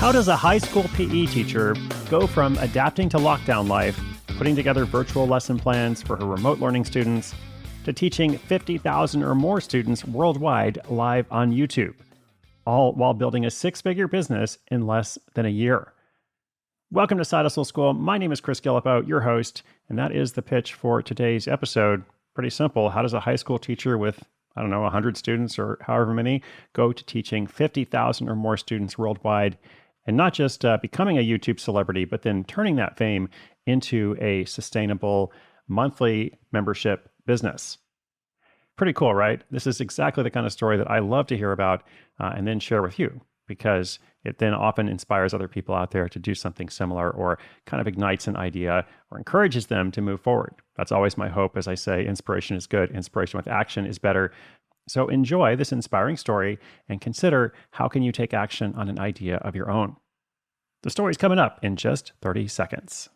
How does a high school PE teacher go from adapting to lockdown life, putting together virtual lesson plans for her remote learning students, to teaching 50,000 or more students worldwide live on YouTube, all while building a six-figure business in less than a year? Welcome to Side Hustle School. My name is Chris Gillipo, your host, and that is the pitch for today's episode. Pretty simple. How does a high school teacher with, 100 students or however many, go to teaching 50,000 or more students worldwide, and not just becoming a YouTube celebrity, but then turning that fame into a sustainable monthly membership business? Pretty cool, right? This is exactly the kind of story that I love to hear about and then share with you, because it then often inspires other people out there to do something similar, or kind of ignites an idea or encourages them to move forward. That's always my hope. As I say, inspiration is good. Inspiration with action is better. So enjoy this inspiring story and consider, how can you take action on an idea of your own? The story's coming up in just 30 seconds.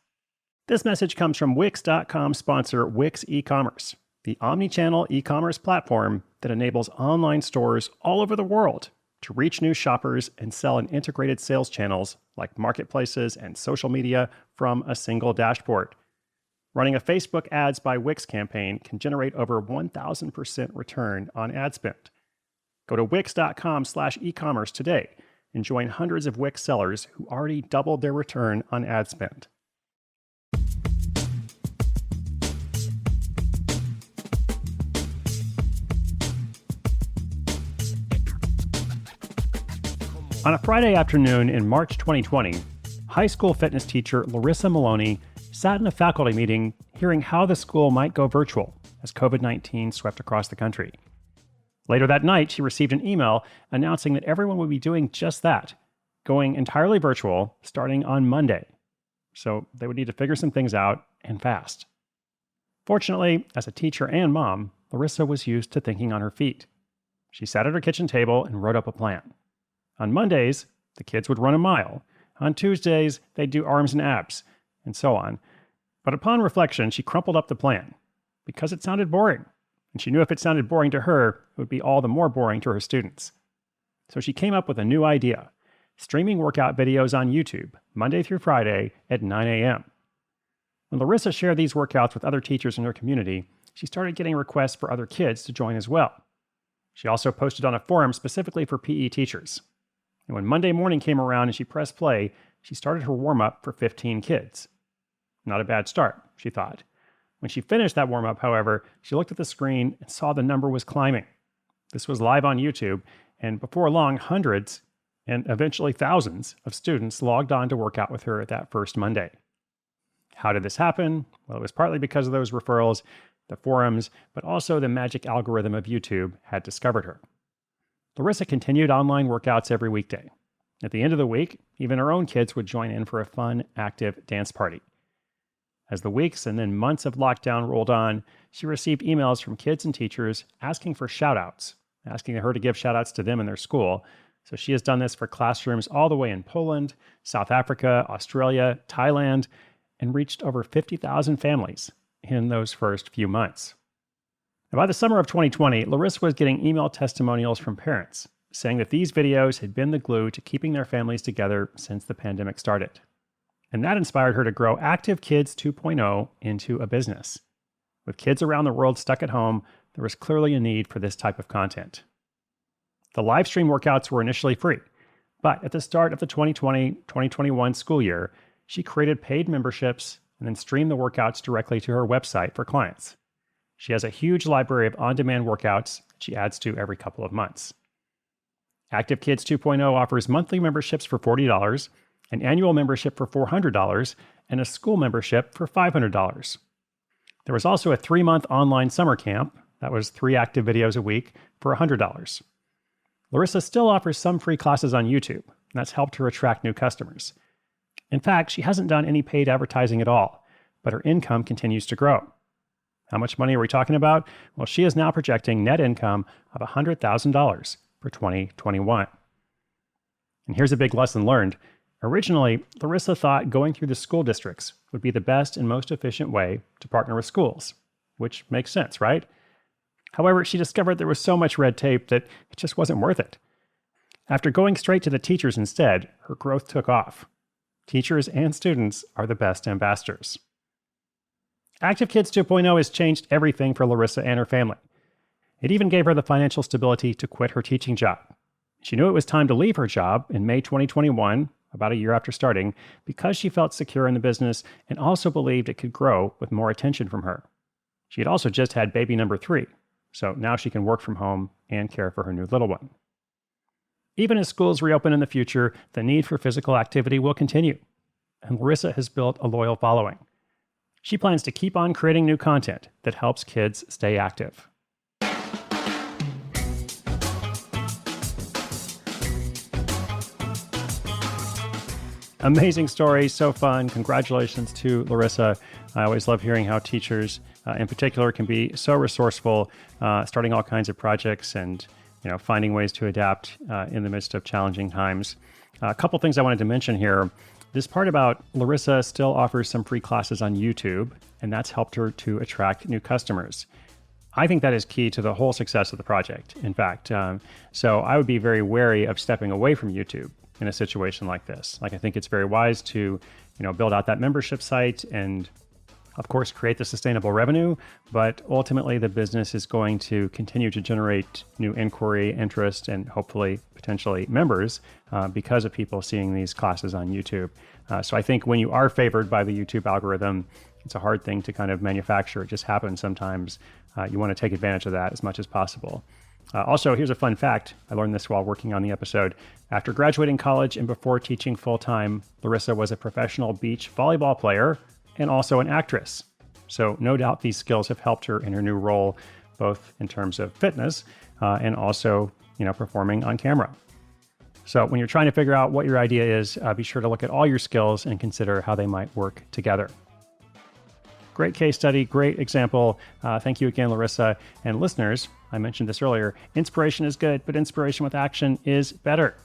This message comes from Wix.com sponsor Wix e-commerce, the omni-channel e-commerce platform that enables online stores all over the world to reach new shoppers and sell in integrated sales channels like marketplaces and social media from a single dashboard. Running a Facebook Ads by Wix campaign can generate over 1,000% return on ad spend. Go to wix.com/e-commerce today and join hundreds of Wix sellers who already doubled their return on ad spend. On a Friday afternoon in March 2020, high school fitness teacher Larissa Maloney sat in a faculty meeting hearing how the school might go virtual as COVID-19 swept across the country. Later that night, she received an email announcing that everyone would be doing just that, going entirely virtual starting on Monday. So they would need to figure some things out, and fast. Fortunately, as a teacher and mom, Larissa was used to thinking on her feet. She sat at her kitchen table and wrote up a plan. On Mondays, the kids would run a mile. On Tuesdays, they'd do arms and abs, and so on. But upon reflection, she crumpled up the plan because it sounded boring. And she knew if it sounded boring to her, it would be all the more boring to her students. So she came up with a new idea: streaming workout videos on YouTube, Monday through Friday at 9 a.m. When Larissa shared these workouts with other teachers in her community, she started getting requests for other kids to join as well. She also posted on a forum specifically for PE teachers. And when Monday morning came around and she pressed play, she started her warm-up for 15 kids. Not a bad start, she thought. When she finished that warm-up, however, she looked at the screen and saw the number was climbing. This was live on YouTube, and before long, hundreds and eventually thousands of students logged on to work out with her that first Monday. How did this happen? Well, it was partly because of those referrals, the forums, but also the magic algorithm of YouTube had discovered her. Larissa continued online workouts every weekday. At the end of the week, even her own kids would join in for a fun, active dance party. As the weeks and then months of lockdown rolled on, she received emails from kids and teachers asking for shout-outs, asking her to give shout-outs to them in their school. So she has done this for classrooms all the way in Poland, South Africa, Australia, Thailand, and reached over 50,000 families in those first few months. Now, by the summer of 2020, Larissa was getting email testimonials from parents saying that these videos had been the glue to keeping their families together since the pandemic started. And that inspired her to grow Active Kids 2.0 into a business. With kids around the world stuck at home, there was clearly a need for this type of content. The live stream workouts were initially free, but at the start of the 2020-2021 school year, she created paid memberships and then streamed the workouts directly to her website for clients. She has a huge library of on-demand workouts that she adds to every couple of months. Active Kids 2.0 offers monthly memberships for $40, an annual membership for $400, and a school membership for $500. There was also a 3-month online summer camp, that was 3 active videos a week, for $100. Larissa still offers some free classes on YouTube, and that's helped her attract new customers. In fact, she hasn't done any paid advertising at all, but her income continues to grow. How much money are we talking about? Well, she is now projecting net income of $100,000 for 2021. And here's a big lesson learned. Originally, Larissa thought going through the school districts would be the best and most efficient way to partner with schools, which makes sense, right? However, she discovered there was so much red tape that it just wasn't worth it. After going straight to the teachers instead, her growth took off. Teachers and students are the best ambassadors. Active Kids 2.0 has changed everything for Larissa and her family. It even gave her the financial stability to quit her teaching job. She knew it was time to leave her job in May 2021, about a year after starting, because she felt secure in the business and also believed it could grow with more attention from her. She had also just had baby number 3, so now she can work from home and care for her new little one. Even as schools reopen in the future, the need for physical activity will continue, and Larissa has built a loyal following. She plans to keep on creating new content that helps kids stay active. Amazing story, so fun. Congratulations to Larissa. I always love hearing how teachers in particular can be so resourceful, starting all kinds of projects and finding ways to adapt in the midst of challenging times. A couple things I wanted to mention here. This part about Larissa still offers some free classes on YouTube, and that's helped her to attract new customers. I think that is key to the whole success of the project, in fact. So I would be very wary of stepping away from YouTube in a situation like this. I think it's very wise to, build out that membership site and, of course, create the sustainable revenue. But ultimately, the business is going to continue to generate new inquiry, interest, and hopefully, potentially members because of people seeing these classes on YouTube. So I think when you are favored by the YouTube algorithm, it's a hard thing to kind of manufacture. It just happens sometimes. You want to take advantage of that as much as possible. Also, here's a fun fact. I learned this while working on the episode. After graduating college and before teaching full-time, Larissa was a professional beach volleyball player and also an actress. So no doubt these skills have helped her in her new role, both in terms of fitness and also, performing on camera. So when you're trying to figure out what your idea is, be sure to look at all your skills and consider how they might work together. Great case study, great example. Thank you again, Larissa. And listeners, I mentioned this earlier, inspiration is good, but inspiration with action is better.